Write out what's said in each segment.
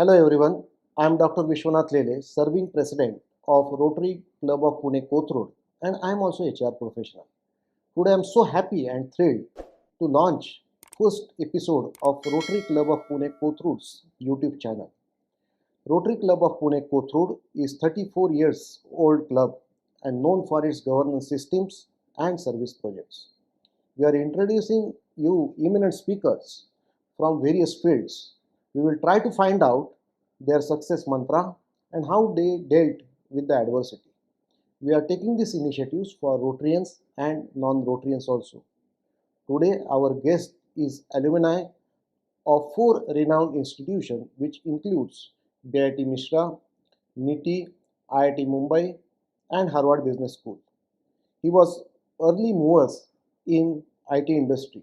Hello everyone, I am Dr. Vishwanath Lele, serving President of Rotary Club of Pune Kothur, and I am also HR professional. Today I am so happy and thrilled to launch first episode of Rotary Club of Pune Kothur's YouTube channel. Rotary Club of Pune Kothur is 34 years old club and known for its governance systems and service projects. We are introducing you eminent speakers from various fields. We will try to find out their success mantra and how they dealt with the adversity. We are taking these initiatives for Rotarians and non-Rotarians also. Today our guest is alumni of four renowned institutions which includes BIT Mishra, NITI, IIT Mumbai and Harvard Business School. He was early movers in IT industry.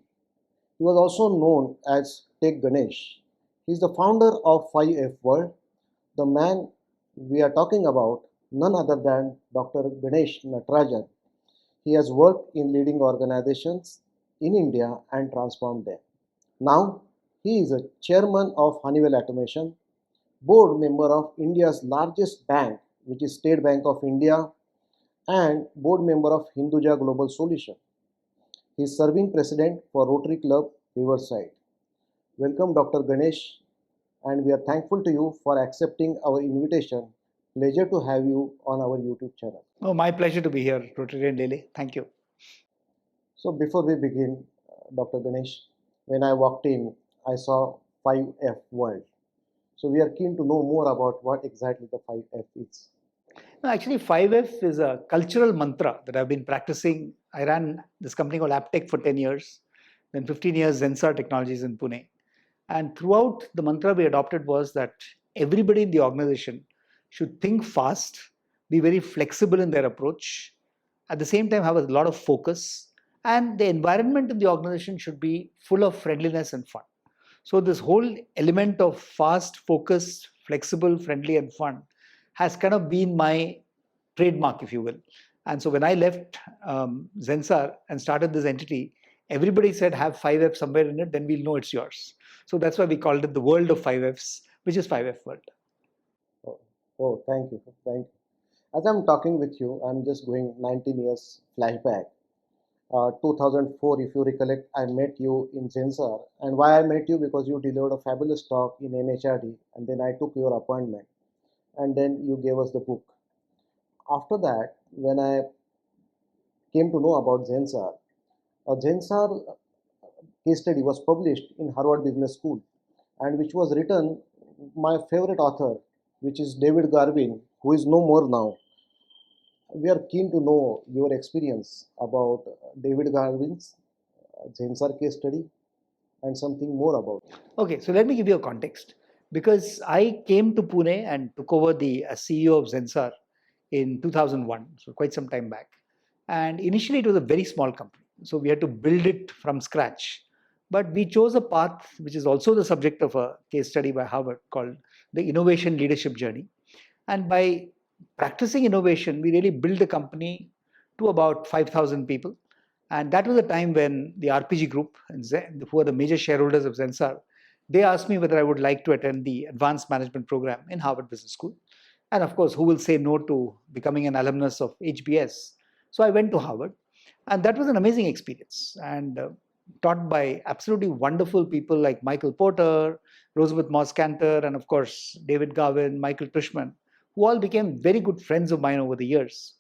He was also known as Tech Ganesh. He is the founder of 5F World. The man we are talking about, none other than Dr. Ganesh Natarajan. He has worked in leading organizations in India and transformed them. Now, he is a chairman of Honeywell Automation, board member of India's largest bank, which is State Bank of India, and board member of Hinduja Global Solution. He is serving president for Rotary Club Riverside. Welcome Dr. Ganesh, and we are thankful to you for accepting our invitation. Pleasure to have you on our YouTube channel. Oh, my pleasure to be here, Rotary and Lele. Thank you. So before we begin, Dr. Ganesh, when I walked in, I saw 5F World. So we are keen to know more about what exactly the 5F is. No, actually, 5F is a cultural mantra that I've been practicing. I ran this company called Aptech for 10 years, then 15 years Zensar Technologies in Pune. And throughout, the mantra we adopted was that everybody in the organization should think fast, be very flexible in their approach, at the same time have a lot of focus, and the environment in the organization should be full of friendliness and fun. So this whole element of fast, focused, flexible, friendly and fun has kind of been my trademark, if you will. And so when I left Zensar and started this entity, everybody said have 5F somewhere in it, then we'll know it's yours. So that's why we called it the world of 5Fs, which is 5F World. Oh, thank you. Thank you. As I'm talking with you, I'm just going 19 years flashback. 2004, if you recollect, I met you in Zensar. And why I met you? Because you delivered a fabulous talk in NHRD, and then I took your appointment. And then you gave us the book. After that, when I came to know about Zensar, a Zensar case study was published in Harvard Business School, and which was written my favorite author, which is David Garvin, who is no more now. We are keen to know your experience about David Garvin's Zensar case study and something more about it. Okay, so let me give you a context. Because I came to Pune and took over the CEO of Zensar in 2001, so quite some time back. And initially it was a very small company. So we had to build it from scratch. But we chose a path which is also the subject of a case study by Harvard called the Innovation Leadership Journey. And by practicing innovation, we really built the company to about 5,000 people. And that was a time when the RPG Group, who are the major shareholders of Zensar, they asked me whether I would like to attend the advanced management program in Harvard Business School. And of course, who will say no to becoming an alumnus of HBS? So I went to Harvard, and that was an amazing experience. And taught by absolutely wonderful people like Michael Porter, Roosevelt Moss Cantor, and of course, David Garvin, Michael Tushman, who all became very good friends of mine over the years.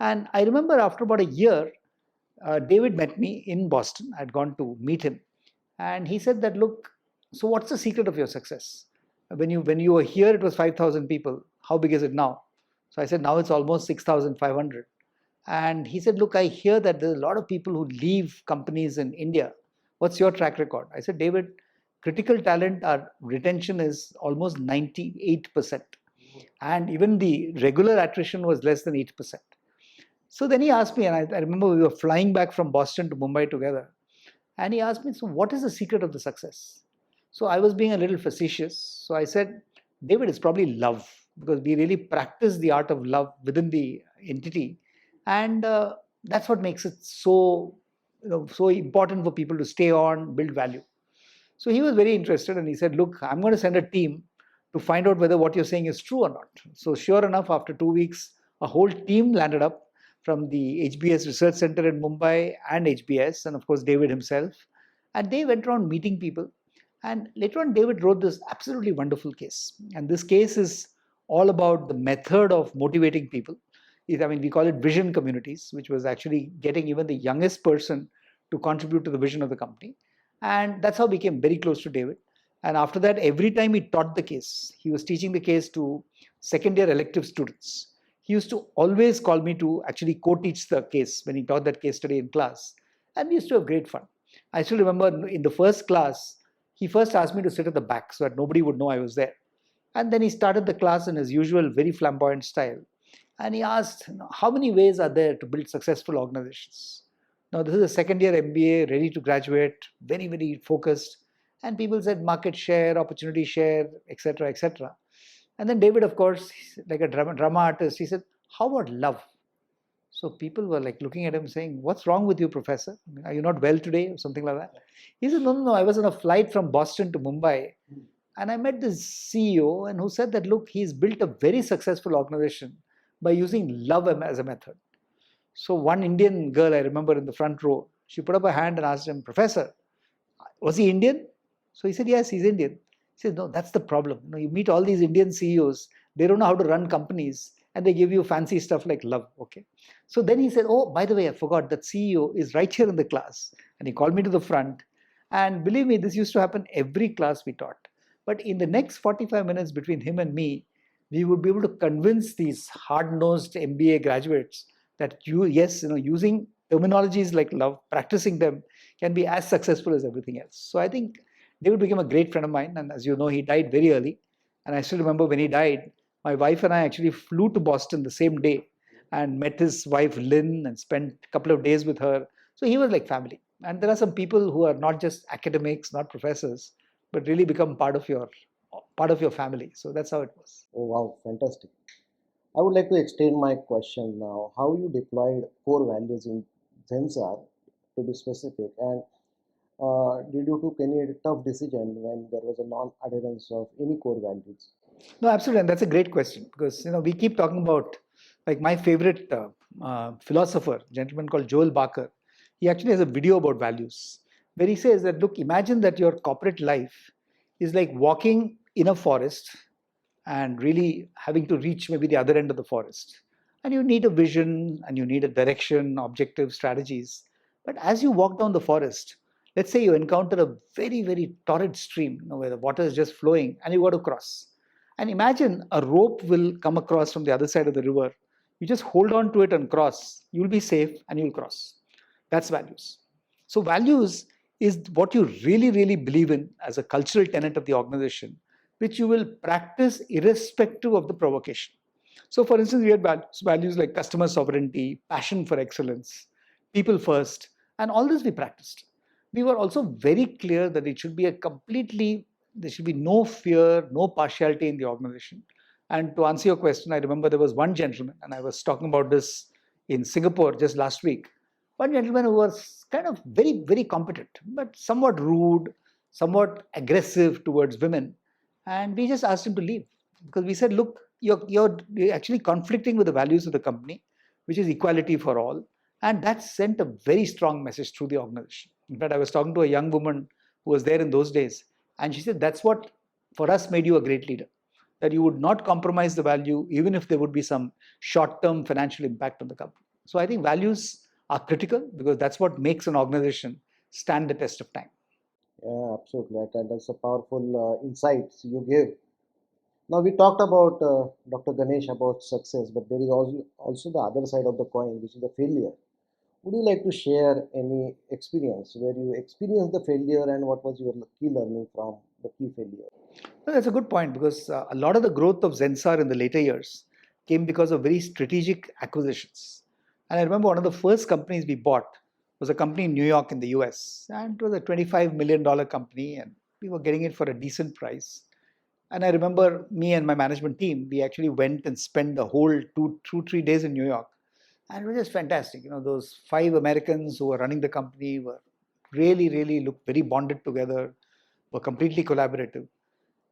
And I remember after about a year, David met me in Boston. I'd gone to meet him. And he said that, look, so what's the secret of your success? When you were here, it was 5,000 people. How big is it now? So I said, now it's almost 6,500. And he said, look, I hear that there's a lot of people who leave companies in India. What's your track record? I said, David, critical talent, our retention is almost 98%. And even the regular attrition was less than 8%. So then he asked me, and I remember we were flying back from Boston to Mumbai together. And he asked me, so what is the secret of the success? So I was being a little facetious. So I said, David, it's probably love, because we really practice the art of love within the entity. And that's what makes it so important for people to stay on, build value. So he was very interested, and he said, look, I'm going to send a team to find out whether what you're saying is true or not. So sure enough, after 2 weeks, a whole team landed up from the HBS Research Center in Mumbai and HBS, and of course David himself. And they went around meeting people. And later on, David wrote this absolutely wonderful case. And this case is all about the method of motivating people. We call it vision communities, which was actually getting even the youngest person to contribute to the vision of the company. And that's how we became very close to David. And after that, every time he taught the case, he was teaching the case to second year elective students. He used to always call me to actually co-teach the case when he taught that case study in class. And we used to have great fun. I still remember in the first class, he first asked me to sit at the back so that nobody would know I was there. And then he started the class in his usual very flamboyant style. And he asked, how many ways are there to build successful organizations? Now, this is a second year MBA, ready to graduate, very, very focused. And people said market share, opportunity share, etc., etc. And then David, of course, like a drama artist, he said, how about love? So people were like looking at him saying, what's wrong with you, professor? Are you not well today? Or something like that. He said, no, I was on a flight from Boston to Mumbai. And I met this CEO and who said that, look, he's built a very successful organization by using love as a method. So one Indian girl I remember in the front row, she put up her hand and asked him, Professor, was he Indian? So he said, yes, he's Indian. He said, no, that's the problem. You meet all these Indian CEOs, they don't know how to run companies and they give you fancy stuff like love. Okay. So then he said, oh, by the way, I forgot that CEO is right here in the class. And he called me to the front. And believe me, this used to happen every class we taught. But in the next 45 minutes between him and me, we would be able to convince these hard-nosed MBA graduates that using terminologies like love, practicing them can be as successful as everything else. So I think David became a great friend of mine. And as you know, he died very early. And I still remember when he died, my wife and I actually flew to Boston the same day and met his wife, Lynn, and spent a couple of days with her. So he was like family. And there are some people who are not just academics, not professors, but really become part of your family. So that's how it was. Oh, wow, fantastic. I would like to extend my question now. How you deployed core values in Zensar, to be specific, and did you took any tough decision when there was a non-adherence of any core values? No, absolutely. And that's a great question because, we keep talking about, like my favorite philosopher, a gentleman called Joel Barker. He actually has a video about values where he says that, look, imagine that your corporate life is like walking in a forest and really having to reach maybe the other end of the forest. And you need a vision and you need a direction, objective, strategies. But as you walk down the forest, let's say you encounter a very, very torrid stream, where the water is just flowing and you got to cross. And imagine a rope will come across from the other side of the river. You just hold on to it and cross. You'll be safe and you'll cross. That's values. So values is what you really, really believe in as a cultural tenet of the organization, which you will practice irrespective of the provocation. So for instance, we had values like customer sovereignty, passion for excellence, people first, and all this we practiced. We were also very clear that there should be no fear, no partiality in the organization. And to answer your question, I remember there was one gentleman, and I was talking about this in Singapore just last week. One gentleman who was kind of very, very competent, but somewhat rude, somewhat aggressive towards women. And we just asked him to leave because we said, look, you're actually conflicting with the values of the company, which is equality for all. And that sent a very strong message through the organization. In fact, I was talking to a young woman who was there in those days. And she said, that's what for us made you a great leader, that you would not compromise the value, even if there would be some short-term financial impact on the company. So I think values are critical because that's what makes an organization stand the test of time. Yeah, absolutely. That's a powerful insights you gave. Now we talked about Dr. Ganesh about success, but there is also the other side of the coin, which is the failure. Would you like to share any experience where you experienced the failure and what was your key learning from the key failure? Well, that's a good point because a lot of the growth of Zensar in the later years came because of very strategic acquisitions. And I remember one of the first companies we bought was a company in New York in the US. And it was a $25 million company and we were getting it for a decent price. And I remember me and my management team, we actually went and spent the whole 3 days in New York. And it was just fantastic. Those 5 Americans who were running the company were really, really looked very bonded together, were completely collaborative.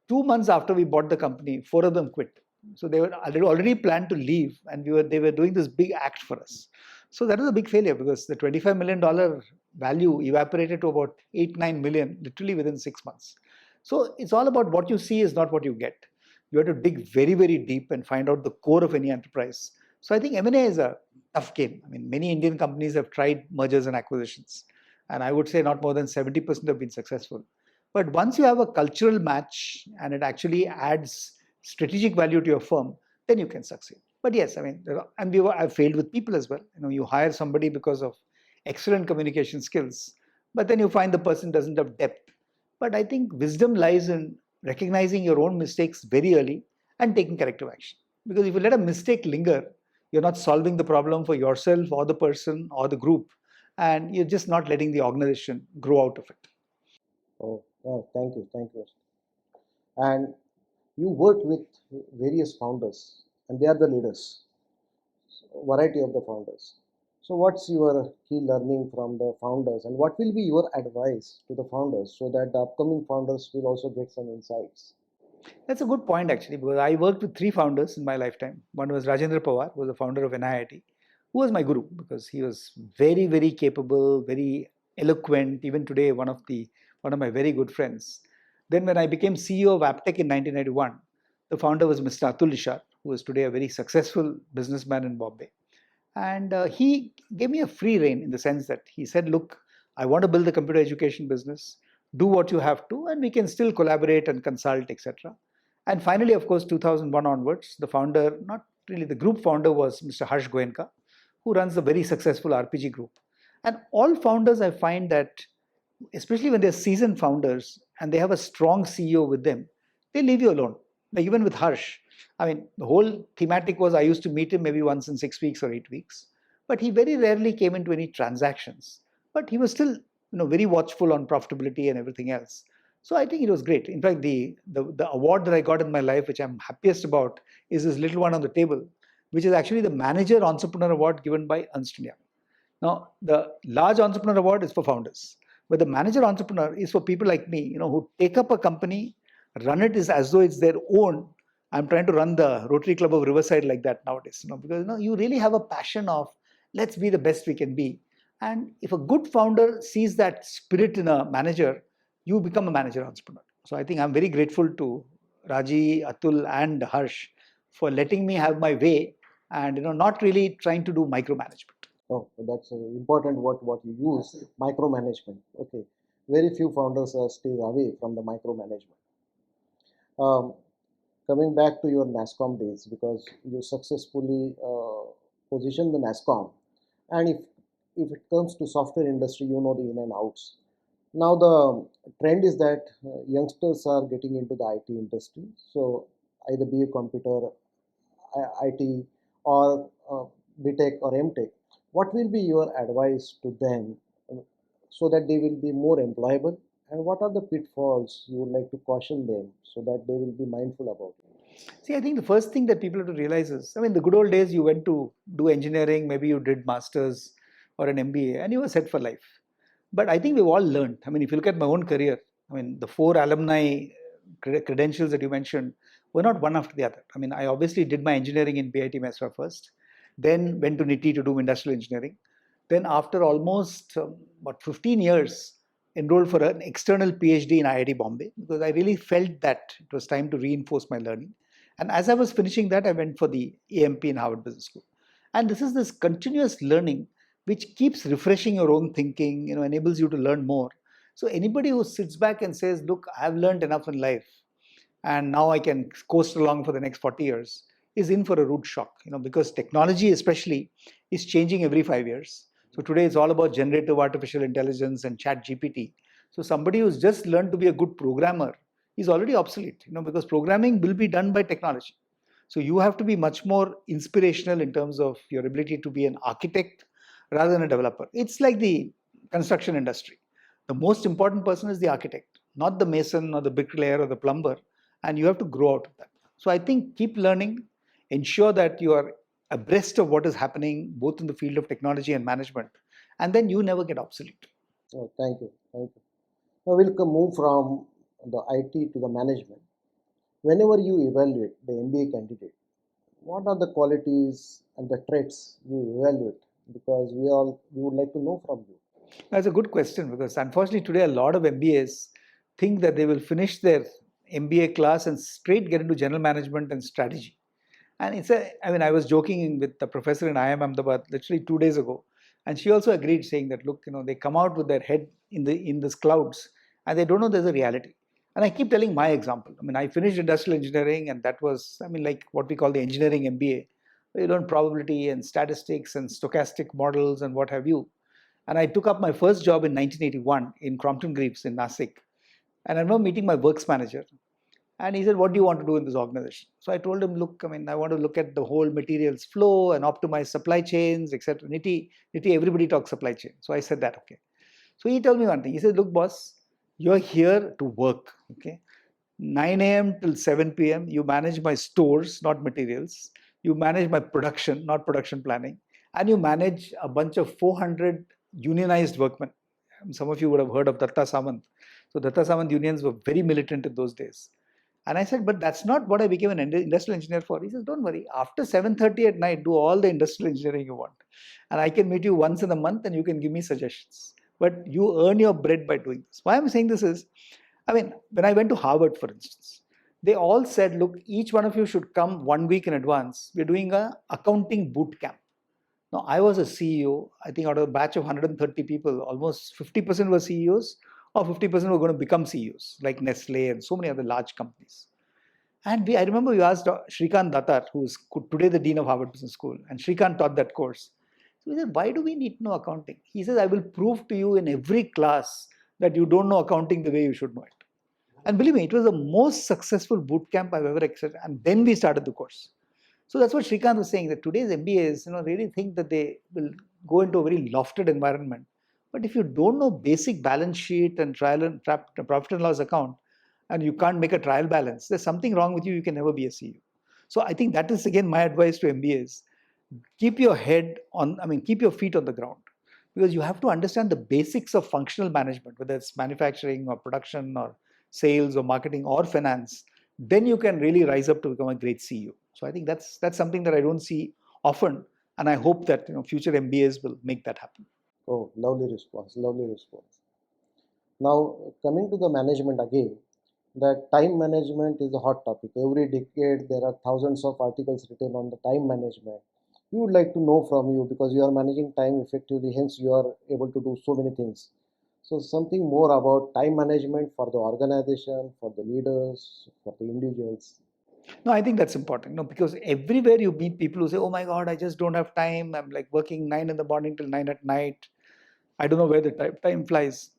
2 months after we bought the company, 4 of them quit. So they had already planned to leave, and they were doing this big act for us. So that was a big failure because the $25 million value evaporated to about 8-9 million literally within 6 months. So it's all about what you see is not what you get. You have to dig very, very deep and find out the core of any enterprise. So I think M&A is a tough game. I mean, many Indian companies have tried mergers and acquisitions, and I would say not more than 70% have been successful. But once you have a cultural match and it actually adds strategic value to your firm, then you can succeed. But yes, I mean, I've failed with people as well. You hire somebody because of excellent communication skills, but then you find the person doesn't have depth. But I think wisdom lies in recognizing your own mistakes very early and taking corrective action. Because if you let a mistake linger, you're not solving the problem for yourself or the person or the group, and you're just not letting the organization grow out of it. Oh, thank you. And you work with various founders, and they are the leaders, variety of the founders. So, what's your key learning from the founders, and what will be your advice to the founders so that the upcoming founders will also get some insights? That's a good point, actually, because I worked with three founders in my lifetime. One was Rajendra Pawar, who was the founder of NIIT, who was my guru because he was very, very capable, very eloquent. Even today, one of my very good friends. Then, when I became CEO of Aptech in 1991, the founder was Mr. Atul Ishar, who is today a very successful businessman in Bombay. And he gave me a free rein in the sense that he said, look, I want to build the computer education business. Do what you have to, and we can still collaborate and consult, etc. And finally, of course, 2001 onwards, the founder, not really the group founder, was Mr. Harsh Goenka, who runs a very successful RPG group. And all founders, I find that, especially when they're seasoned founders and they have a strong CEO with them, they leave you alone. Like even with Harsh, I mean, the whole thematic was I used to meet him maybe once in 6 weeks or 8 weeks, but he very rarely came into any transactions. But he was still, very watchful on profitability and everything else. So I think it was great. In fact, the award that I got in my life, which I'm happiest about, is this little one on the table, which is actually the Manager Entrepreneur Award given by Ernst & Young. Now, the large entrepreneur award is for founders, but the manager entrepreneur is for people like me, who take up a company, run it as though it's their own. I'm trying to run the Rotary Club of Riverside like that nowadays, because you really have a passion of let's be the best we can be. And if a good founder sees that spirit in a manager, you become a manager entrepreneur. So I think I'm very grateful to Raji, Atul, and Harsh for letting me have my way and not really trying to do micromanagement. Oh, that's important what you use, micromanagement. Okay. Very few founders stay away from the micromanagement. Um, Coming back to your NASCOM days, because you successfully positioned the NASCOM, and if it comes to software industry, you know the in and outs. Now the trend is that youngsters are getting into the IT industry. So either be a computer, IT, or BTech or MTech. What will be your advice to them so that they will be more employable? And what are the pitfalls you would like to caution them so that they will be mindful about it? See, I think the first thing that people have to realize is, I mean, the good old days, you went to do engineering, maybe you did masters or an MBA, and you were set for life. But I think we've all learned. I mean, if you look at my own career, I mean, the four alumni credentials that you mentioned were not one after the other. I mean, I obviously did my engineering in BIT Mesra first, then went to NITI to do industrial engineering. Then after almost 15 years, enrolled for an external PhD in IIT Bombay because I really felt that it was time to reinforce my learning. And as I was finishing that, I went for the AMP in Harvard Business School. And this is this continuous learning which keeps refreshing your own thinking, enables you to learn more. So anybody who sits back and says, look, I've learned enough in life and now I can coast along for the next 40 years is in for a rude shock, because technology especially is changing every 5 years. So today it's all about generative artificial intelligence and chat GPT. So somebody who's just learned to be a good programmer is already obsolete, because programming will be done by technology. So you have to be much more inspirational in terms of your ability to be an architect rather than a developer. It's like the construction industry. The most important person is the architect, not the mason or the bricklayer or the plumber, and you have to grow out of that. So I think keep learning, ensure that you are abreast of what is happening both in the field of technology and management, and then you never get obsolete. Oh, thank you. Now we'll move from the IT to the management. Whenever you evaluate the MBA candidate, what are the qualities and the traits you evaluate? Because we would like to know from you. That's a good question because unfortunately today a lot of MBAs think that they will finish their MBA class and straight get into general management and strategy. And I was joking with the professor in IIM Ahmedabad literally 2 days ago, and she also agreed, saying that, look, they come out with their head in the clouds, and they don't know there's a reality. And I keep telling my example. I finished industrial engineering, and that was, like what we call the engineering MBA. Where you learn probability and statistics and stochastic models and what have you. And I took up my first job in 1981 in Crompton Greaves in Nasik. And I remember meeting my works manager. And he said, what do you want to do in this organization? So I told him, look, I want to look at the whole materials flow and optimize supply chains, etc. Nitty, everybody talks supply chain. So I said that, okay. So he told me one thing. He said, look, boss, you're here to work, okay? 9 a.m. till 7 p.m., you manage my stores, not materials. You manage my production, not production planning. And you manage a bunch of 400 unionized workmen. Some of you would have heard of Datta Samant. So Datta Samant unions were very militant in those days. And I said, but that's not what I became an industrial engineer for. He says, don't worry. After 7:30 at night, do all the industrial engineering you want. And I can meet you once in a month and you can give me suggestions. But you earn your bread by doing this. Why I'm saying this is, when I went to Harvard, for instance, they all said, look, each one of you should come 1 week in advance. We're doing a accounting boot camp. Now, I was a CEO. I think out of a batch of 130 people, almost 50% were CEOs or 50% were going to become CEOs, like Nestle and so many other large companies. And I remember we asked Shrikant Datar, who is today the Dean of Harvard Business School, and Shrikant taught that course. So we said, why do we need to know accounting? He says, I will prove to you in every class that you don't know accounting the way you should know it. And believe me, it was the most successful boot camp I've ever accepted. And then we started the course. So that's what Shrikant was saying, that today's MBAs, really think that they will go into a very lofted environment. But if you don't know basic balance sheet and profit and loss account, and you can't make a trial balance, there's something wrong with you. You can never be a CEO. So I think that is again my advice to MBAs. Keep your head on, keep your feet on the ground, because you have to understand the basics of functional management, whether it's manufacturing or production or sales or marketing or finance. Then you can really rise up to become a great CEO. So I think that's something that I don't see often, and I hope that future MBAs will make that happen. Oh, lovely response, lovely response. Now, coming to the management again, that time management is a hot topic. Every decade, there are thousands of articles written on the time management. We would like to know from you, because you are managing time effectively, hence you are able to do so many things. So something more about time management for the organization, for the leaders, for the individuals. No, I think that's important. Because everywhere you meet people who say, oh my God, I just don't have time. I'm like working 9 in the morning till 9 at night. I don't know where the time flies.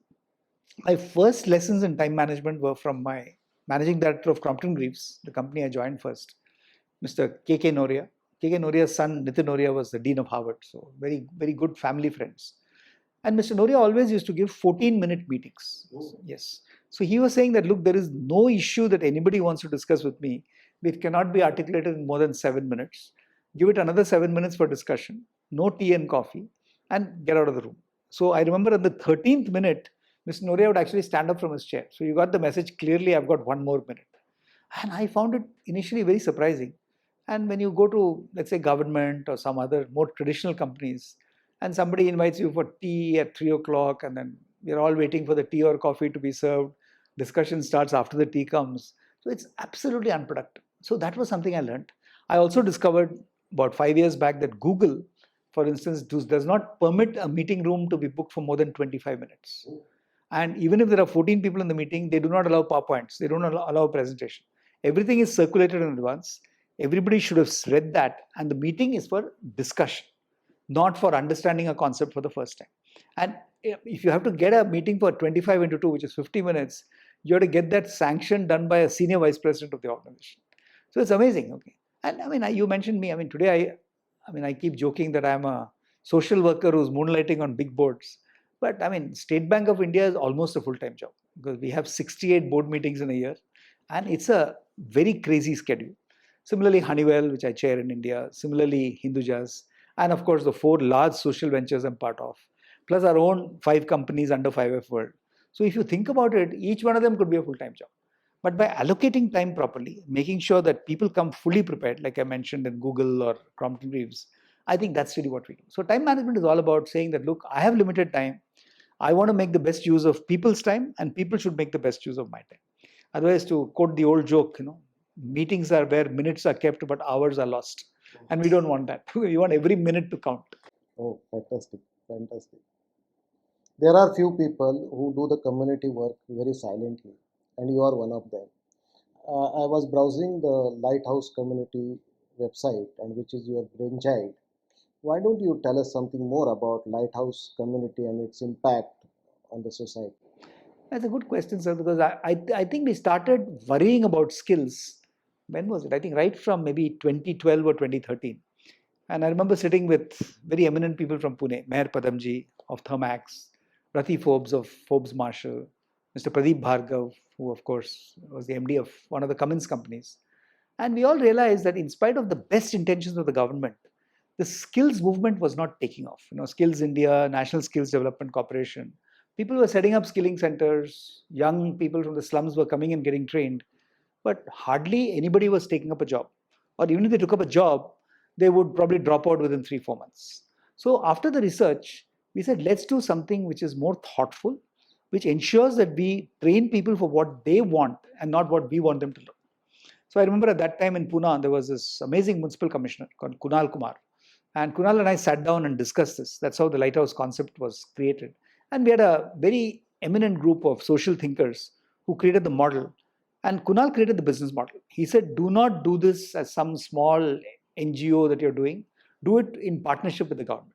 My first lessons in time management were from my managing director of Crompton Greaves, the company I joined first, Mr. K.K. Noria. K.K. Noria's son, Nitin Noria, was the Dean of Harvard. So very, very good family friends. And Mr. Noria always used to give 14-minute meetings. Yes. So he was saying that, look, there is no issue that anybody wants to discuss with me which cannot be articulated in more than 7 minutes. Give it another 7 minutes for discussion, no tea and coffee, and get out of the room. So I remember at the 13th minute, Mr. Noria would actually stand up from his chair. So you got the message clearly, I've got 1 more minute. And I found it initially very surprising. And when you go to, let's say, government or some other more traditional companies, and somebody invites you for tea at 3 o'clock, and then we're all waiting for the tea or coffee to be served. Discussion starts after the tea comes. So it's absolutely unproductive. So that was something I learned. I also discovered about 5 years back that Google, for instance, does not permit a meeting room to be booked for more than 25 minutes. And even if there are 14 people in the meeting, they do not allow PowerPoints. They don't allow a presentation. Everything is circulated in advance. Everybody should have read that. And the meeting is for discussion, not for understanding a concept for the first time. And if you have to get a meeting for 25 into 2, which is 50 minutes, you have to get that sanction done by a senior vice president of the organization. So it's amazing. Okay. And you mentioned me. Today I keep joking that I'm a social worker who's moonlighting on big boards. But State Bank of India is almost a full-time job, because we have 68 board meetings in a year, and it's a very crazy schedule. Similarly, Honeywell, which I chair in India, similarly Hindujas, and of course the 4 large social ventures I'm part of, plus our own 5 companies under 5F World. So if you think about it, each one of them could be a full-time job. But by allocating time properly, making sure that people come fully prepared, like I mentioned in Google or Crompton Reeves, I think that's really what we do. So time management is all about saying that, look, I have limited time. I want to make the best use of people's time, and people should make the best use of my time. Otherwise, to quote the old joke, meetings are where minutes are kept, but hours are lost. And we don't want that. We want every minute to count. Oh, fantastic, fantastic. There are few people who do the community work very silently, and you are one of them. I was browsing the Lighthouse community website, and which is your brainchild. Why don't you tell us something more about Lighthouse community and its impact on the society? That's a good question, sir, because I think we started worrying about skills. When was it? I think right from maybe 2012 or 2013. And I remember sitting with very eminent people from Pune, Mayor Padamji of Thermax, Rati Forbes of Forbes Marshall, Mr. Pradeep Bhargav, who of course was the MD of one of the Cummins companies. And we all realized that in spite of the best intentions of the government, the skills movement was not taking off. Skills India, National Skills Development Corporation, people were setting up skilling centers, young people from the slums were coming and getting trained, but hardly anybody was taking up a job. Or even if they took up a job, they would probably drop out within 3-4 months. So after the research, we said, let's do something which is more thoughtful, which ensures that we train people for what they want and not what we want them to learn. So I remember at that time in Pune, there was this amazing municipal commissioner called Kunal Kumar. And Kunal and I sat down and discussed this. That's how the Lighthouse concept was created. And we had a very eminent group of social thinkers who created the model. And Kunal created the business model. He said, do not do this as some small NGO that you're doing. Do it in partnership with the government.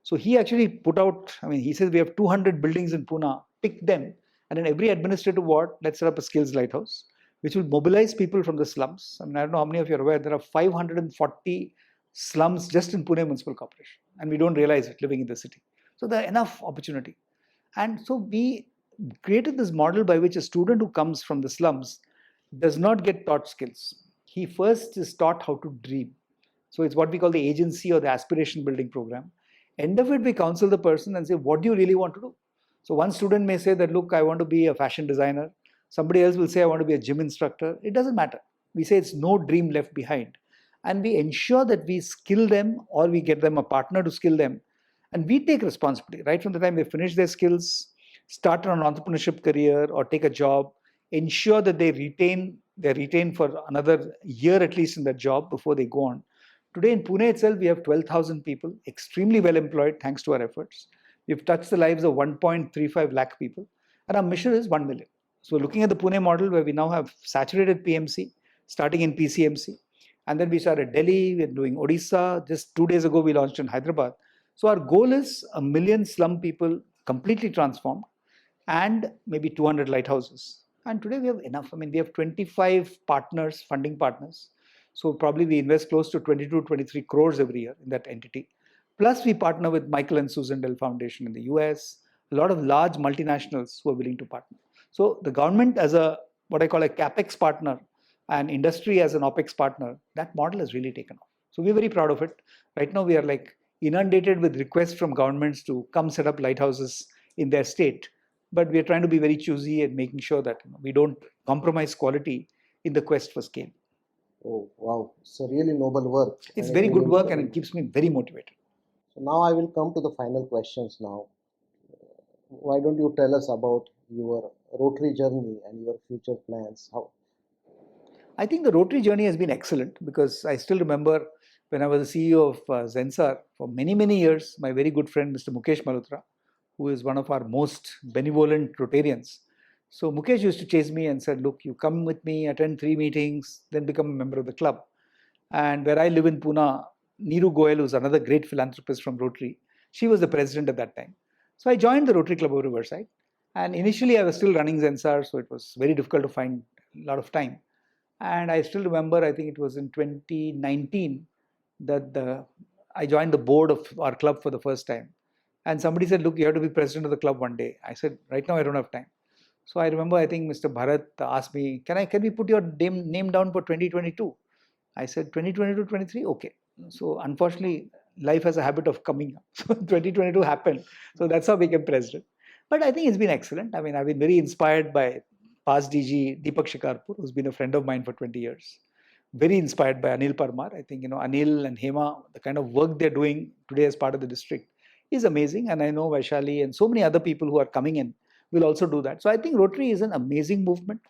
So he actually put out, he says we have 200 buildings in Pune, pick them. And in every administrative ward, let's set up a skills lighthouse, which will mobilize people from the slums. I don't know how many of you are aware, there are 540 slums just in Pune Municipal Corporation. And we don't realize it living in the city. So there are enough opportunity. And so we created this model by which a student who comes from the slums does not get taught skills. He first is taught how to dream. So it's what we call the agency or the aspiration building program. End of it, we counsel the person and say, what do you really want to do? So one student may say that, look, I want to be a fashion designer. Somebody else will say, I want to be a gym instructor. It doesn't matter. We say it's no dream left behind. And we ensure that we skill them or we get them a partner to skill them. And we take responsibility right from the time they finish their skills, start an entrepreneurship career or take a job, ensure that they're retained for another year at least in that job before they go on. Today in Pune itself, we have 12,000 people, extremely well employed thanks to our efforts. We've touched the lives of 1.35 lakh people, and our mission is 1 million. So looking at the Pune model where we now have saturated PMC, starting in PCMC, and then we started Delhi, we're doing Odisha. Just 2 days ago, we launched in Hyderabad. So our goal is 1 million slum people completely transformed and maybe 200 lighthouses. And today we have enough. We have 25 partners, funding partners. So probably we invest close to 22, 23 crores every year in that entity. Plus we partner with Michael and Susan Dell Foundation in the US, a lot of large multinationals who are willing to partner. So the government as what I call a CapEx partner and industry as an OpEx partner, that model has really taken off. So we're very proud of it. Right now we are inundated with requests from governments to come set up lighthouses in their state. But we are trying to be very choosy and making sure that we don't compromise quality in the quest for scale. Oh, wow. It's a really noble work. It's very good work and it keeps me very motivated. So now I will come to the final questions now. Why don't you tell us about your Rotary journey and your future plans? How? I think the Rotary journey has been excellent because I still remember when I was the CEO of Zensar for many, many years, my very good friend, Mr. Mukesh Malhotra, who is one of our most benevolent Rotarians. So Mukesh used to chase me and said, look, you come with me, attend 3 meetings, then become a member of the club. And where I live in Pune, Neeru Goyal, who's another great philanthropist from Rotary, she was the president at that time. So I joined the Rotary Club of Riverside. And initially I was still running Zensar, so it was very difficult to find a lot of time. And I still remember, I think it was in 2019 that I joined the board of our club for the first time. And somebody said, look, you have to be president of the club one day. I said, right now I don't have time. So I remember, I think Mr. Bharat asked me, can we put your name down for 2022? I said, 2022-23? Okay. So unfortunately, life has a habit of coming up. So 2022 happened. So that's how I became president. But I think it's been excellent. I've been very inspired by past DG Deepak Shikarpur, who's been a friend of mine for 20 years. Very inspired by Anil Parmar. I think, Anil and Hema, the kind of work they're doing today as part of the district is amazing. And I know Vaishali and so many other people who are coming in will also do that. So I think Rotary is an amazing movement.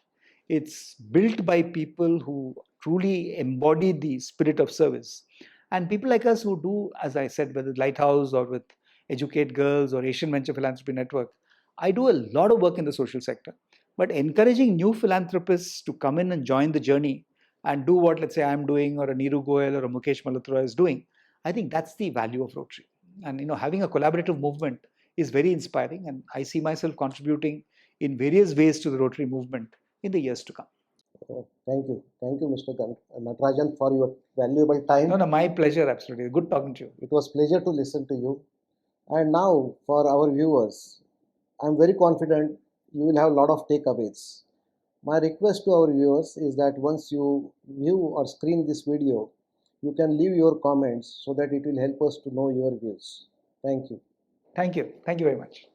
It's built by people who truly embody the spirit of service. And people like us who do, as I said, whether Lighthouse or with Educate Girls or Asian Venture Philanthropy Network, I do a lot of work in the social sector. But encouraging new philanthropists to come in and join the journey and do what, let's say, I'm doing, or a Neeru Goyal or a Mukesh Malhotra is doing, I think that's the value of Rotary. And having a collaborative movement is very inspiring, and I see myself contributing in various ways to the Rotary movement in the years to come. Thank you, Mr. Natarajan, for your valuable time. No, my pleasure, absolutely. Good talking to you. It was pleasure to listen to you. And now, for our viewers, I'm very confident you will have a lot of takeaways. My request to our viewers is that once you view or screen this video, you can leave your comments so that it will help us to know your views. Thank you. Thank you. Thank you very much.